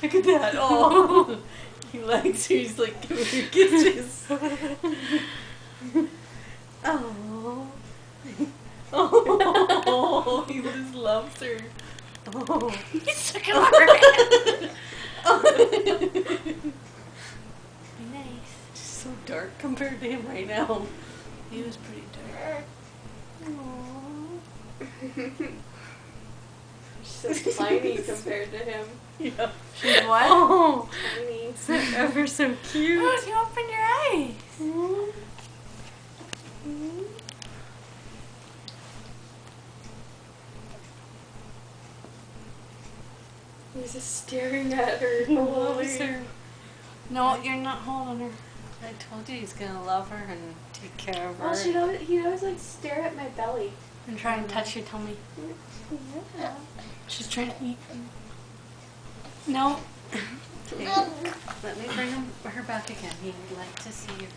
Look at that. Oh, he likes her. He's like giving her kisses. Oh. Oh, he just loves her. Oh. He's stuck in her. Nice. She's so dark compared to him right now. He was pretty dark. Aww. She's so tiny compared to him. Yeah. She's what? Oh, Tiny. so ever so cute. Oh, you open your eyes. He's just staring at her. He loves her. No, you're not holding her. I told you he's gonna love her and take care of her. Well, he always like stare at my belly. And try and touch your tummy. Yeah. She's trying to eat. No. Okay. Let me bring her back again. He would like to see you.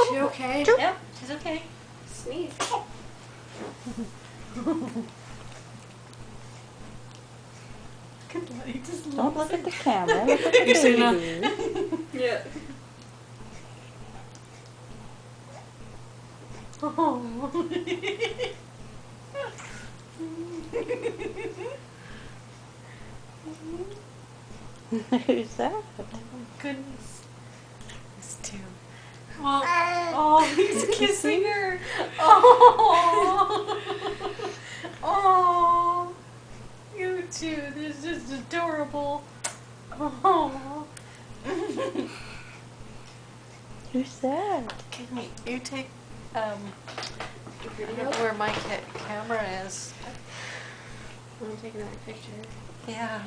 Is she okay? Yep, she's okay. Sneeze. He just Don't loves look at the camera. Look at the You see now? baby. Yeah. Oh. Who's that? Oh goodness. This too. Well, Oh, he's kissing her. Oh. Oh. You too. This is adorable. Oh. Who's that? Can you take I don't Video? know where my camera is. Want to take another picture? Yeah.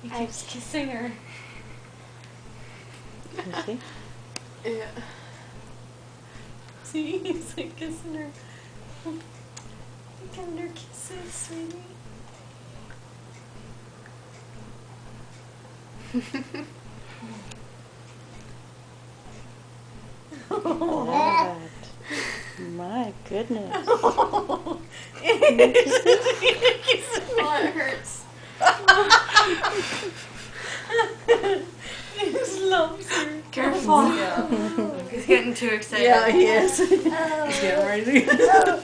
He keeps kissing her. You see? Yeah. See, he's like kissing her. Giving her kisses, sweetie. That. My goodness. Oh, Oh, it hurts. he just loves her. careful. Yeah. He's getting too excited. Yeah, he is. He's getting ready to